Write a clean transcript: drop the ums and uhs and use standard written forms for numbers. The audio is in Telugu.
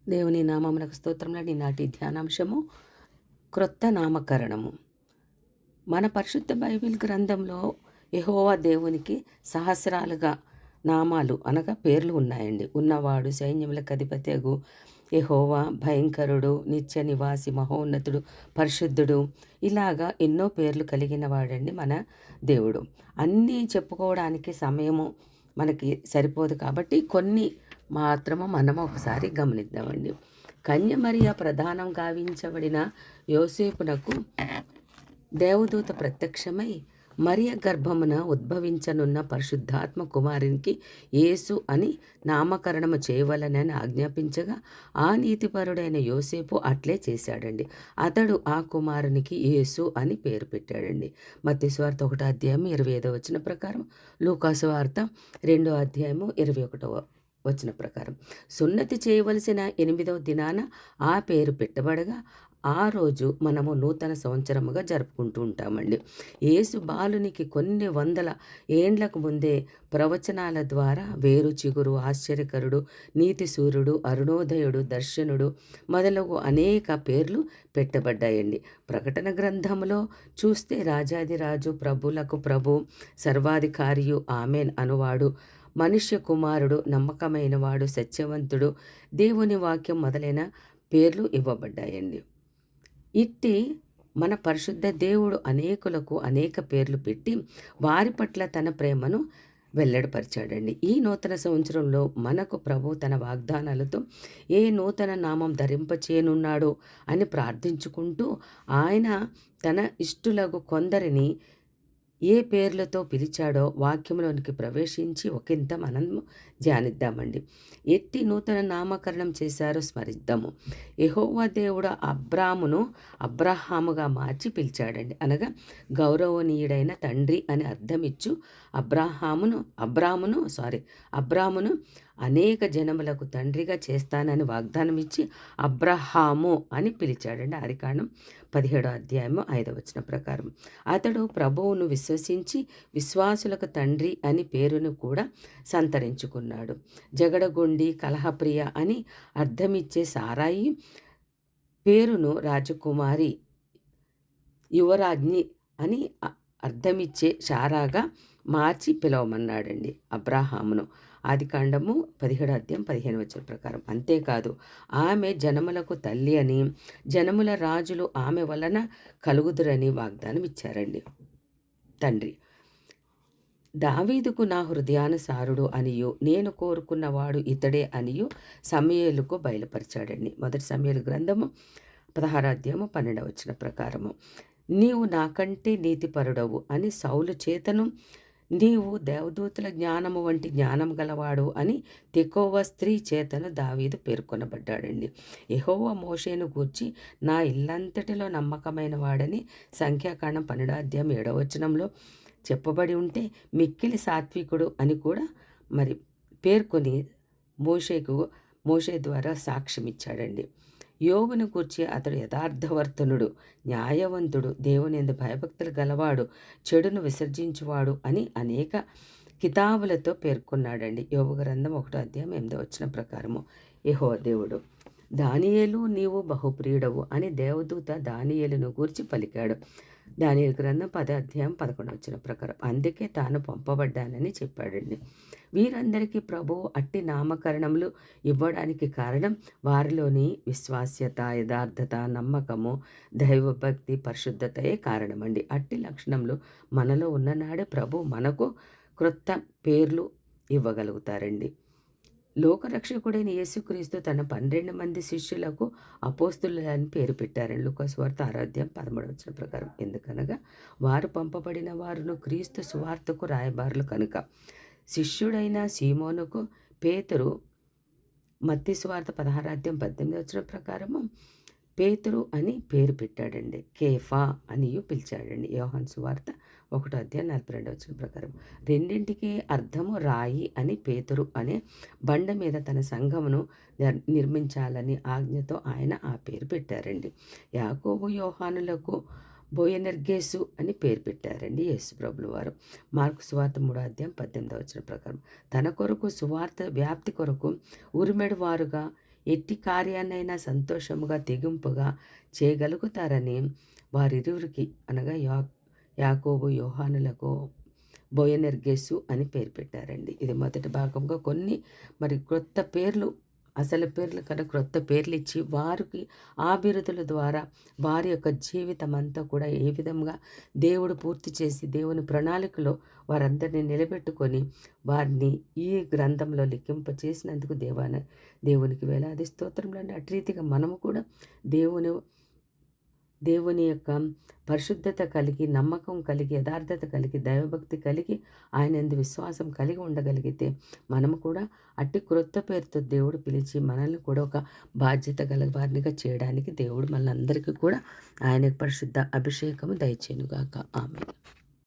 దేవుని నామమునకు స్తోత్రములు. ఈనాటి ధ్యానాంశము క్రొత్త నామకరణము. మన పరిశుద్ధ బైబిల్ గ్రంథంలో యెహోవా దేవునికి సహస్రాలుగా నామాలు అనగా పేర్లు ఉన్నాయండి. ఉన్నవాడు, సైన్యములకు అధిపతియగు యెహోవా, భయంకరుడు, నిత్య నివాసి, మహోన్నతుడు, పరిశుద్ధుడు, ఇలాగా ఎన్నో పేర్లు కలిగిన వాడండి మన దేవుడు. అన్నీ చెప్పుకోవడానికి సమయము మనకి సరిపోదు కాబట్టి కొన్ని మాత్రము మనం ఒకసారి గమనిద్దామండి. కన్యమరియ ప్రధానం గావించబడిన యోసేపునకు దేవదూత ప్రత్యక్షమై మరియ గర్భమున ఉద్భవించనున్న పరిశుద్ధాత్మ కుమారునికి యేసు అని నామకరణము చేయవలనని ఆజ్ఞాపించగా ఆ నీతిపరుడైన యోసేపు అట్లే చేశాడండి. అతడు ఆ కుమారునికి యేసు అని పేరు పెట్టాడండి. మత్తయి సువార్త 1వ అధ్యాయం 25వ వచనం ప్రకారం, లూకాసు వార్త 2వ అధ్యాయము 21వ వచనం ప్రకారం సున్నతి చేయవలసిన 8వ దినాన ఆ పేరు పెట్టబడగా ఆ రోజు మనము నూతన సంవత్సరముగా జరుపుకుంటూ ఉంటామండి. యేసు బాలునికి కొన్ని వందల ఏండ్లకు ముందే ప్రవచనాల ద్వారా వేరు చిగురు, ఆశ్చర్యకరుడు, నీతి సూర్యుడు, అరుణోదయుడు, దర్శనుడు మొదలగు అనేక పేర్లు పెట్టబడ్డాయండి. ప్రకటన గ్రంథంలో చూస్తే రాజాదిరాజు, ప్రభులకు ప్రభు, సర్వాధికారియు, ఆమెన్ అనువాడు, మనుష్య కుమారుడు, నమ్మకమైన వాడు, సత్యవంతుడు, దేవుని వాక్యం మొదలైన పేర్లు ఇవ్వబడ్డాయండి. ఇట్టి మన పరిశుద్ధ దేవుడు అనేకులకు అనేక పేర్లు పెట్టి వారి పట్ల తన ప్రేమను వెల్లడిపరిచాడండి. ఈ నూతన సంవత్సరంలో మనకు ప్రభు తన వాగ్దానాలతో ఏ నూతన నామం ధరింపచేయనున్నాడో అని ప్రార్థించుకుంటూ ఆయన తన ఇష్టులకు కొందరిని ఏ పేర్లతో పిలిచాడో వాక్యంలోనికి ప్రవేశించి ఒకంత మనం ధ్యానిద్దామండి. ఎట్టి నూతన నామకరణం చేశారో స్మరిద్దాము. యెహోవా దేవుడు అబ్రామును అబ్రహాముగా మార్చి పిలిచాడండి. అనగా గౌరవనీయుడైన తండ్రి అని అర్థమిచ్చు అబ్రామును అనేక జనములకు తండ్రిగా చేస్తానని వాగ్దానం ఇచ్చి అబ్రహాము అని పిలిచాడండి. ఆదికాండం 17వ అధ్యాయము 5వ వచనం ప్రకారం అతడు ప్రభువును విశ్వసించి విశ్వాసులకు తండ్రి అని పేరును కూడా సంతరించుకున్నాడు. జగడగొండి, కలహప్రియ అని అర్థమిచ్చే సారాయి పేరును రాజకుమారి, యువరాజ్ఞి అని అర్థమిచ్చే షారాగా మార్చి పిలవమన్నాడండి అబ్రాహామును. ఆదికాండము 17వ అధ్యాయం 15వ వచనం ప్రకారం. అంతేకాదు ఆమె జనములకు తల్లి అని, జనముల రాజులు ఆమె వలన కలుగుదురని వాగ్దానం ఇచ్చారండి తండ్రి. దావీదుకు నా హృదయానుసారుడు అనియు, నేను కోరుకున్నవాడు ఇతడే అనియు సమూయేలుకు బయలుపరిచాడండి. 1 సమూయేలు గ్రంథము 16వ అధ్యాయము 12వ వచనం ప్రకారము. నీవు నాకంటే నీతిపరుడవు అని సౌలు చేతను, నీవు దేవదూతల జ్ఞానము వంటి జ్ఞానం గలవాడు అని తెకోవ స్త్రీ చేతను దావీదు పేర్కొనబడ్డాడండి. యెహోవా మోషేను గూర్చి నా ఇల్లంతటిలో నమ్మకమైన వాడని సంఖ్యాకాండం 12వ అధ్యాయం 7వ వచనంలో చెప్పబడి ఉంటే మిక్కిలి సాత్వికుడు అని కూడా మరి పేర్కొని మోషే ద్వారా సాక్ష్యం ఇచ్చాడండి. యోబును గూర్చి అతడు యథార్థవర్తనుడు, న్యాయవంతుడు, దేవునియందు భయభక్తులు గలవాడు, చెడును విసర్జించువాడు అని అనేక కితాబులతో పేర్కొన్నాడండి. యోబు గ్రంథం 1వ అధ్యాయం 8వ వచనం ప్రకారము. యెహోవా దేవుడు, దానియేలు నీవు బహుప్రియుడవు అని దేవదూత దానియేలును గూర్చి పలికాడు. దానియేలు గ్రంథం 10వ అధ్యాయం 11వ వచనం ప్రకారం. అందుకే తాను పంపబడ్డానని చెప్పాడండి. వీరందరికీ ప్రభువు అట్టి నామకరణములు ఇవ్వడానికి కారణం వారిలోని విశ్వాస్యత, యథార్థత, నమ్మకము, దైవభక్తి, పరిశుద్ధతయే కారణమండి. అట్టి లక్షణములు మనలో ఉన్ననాడే ప్రభు మనకు క్రొత్త పేర్లు ఇవ్వగలుగుతారండి. లోకరక్షకుడైన యేసుక్రీస్తు తన 12 మంది శిష్యులకు అపోస్తులని పేరు పెట్టారండి. లూకా సువార్త 6వ అధ్యాయం 13వ వచనం ప్రకారం. ఎందుకనగా వారు పంపబడిన వారును క్రీస్తు సువార్తకు రాయబారులు కనుక. శిష్యుడైన సీమోనుకు పేతురు మత్తయి సువార్త 16వ అధ్యాయం 18వ వచనం ప్రకారము పేతురు అని పేరు పెట్టాడండి. కేఫా అనియు పిలిచాడండి. యోహాను సువార్త 1వ అధ్యాయం 42వ వచనం ప్రకారం. రెండింటికి అర్థము రాయి అని. పేతురు అనే బండ మీద తన సంఘమును నిర్మించాలని ఆజ్ఞతో ఆయన ఆ పేరు పెట్టారండి. యాకోబు, యోహానులకు బోయనెర్గేసు అని పేరు పెట్టారండి యేసు ప్రభుల వారు. మార్కు సువార్త 3వ అధ్యాయం 18వ వచనం ప్రకారం. తన కొరకు సువార్త వ్యాప్తి కొరకు ఉరిమెడు వారుగా ఎట్టి కార్యాన్నైనా సంతోషముగా తెగింపుగా చేయగలుగుతారని వారిరువురికి అనగా యాకోబు యోహానులకు బోయనెర్గెసు అని పేరు పెట్టారండి. ఇది మొదటి భాగంగా కొన్ని మరి క్రొత్త పేర్లు, అసలు పేర్లు కన్నా క్రొత్త పేర్లు ఇచ్చి వారికి ఆ బిరుదుల ద్వారా వారి యొక్క జీవితం అంతా కూడా ఏ విధంగా దేవుడు పూర్తి చేసి దేవుని ప్రణాళికలో వారందరినీ నిలబెట్టుకొని వారిని ఈ గ్రంథంలో లిఖింప చేసినందుకు దేవునికి వేలాది స్తోత్రములండి. అటు రీతిగా మనము కూడా దేవుని యొక్క పరిశుద్ధత కలిగి, నమ్మకం కలిగి, యథార్థత కలిగి, దైవభక్తి కలిగి, ఆయనందు విశ్వాసం కలిగి ఉండగలిగితే మనము కూడా అట్టి క్రొత్త పేరుతో దేవుడు పిలిచి మనల్ని కూడా ఒక బాధ్యత గల వారినిగా చేయడానికి దేవుడు మనందరికీ కూడా ఆయన పరిశుద్ధ అభిషేకము దయచేయునుగాక. ఆమేన్.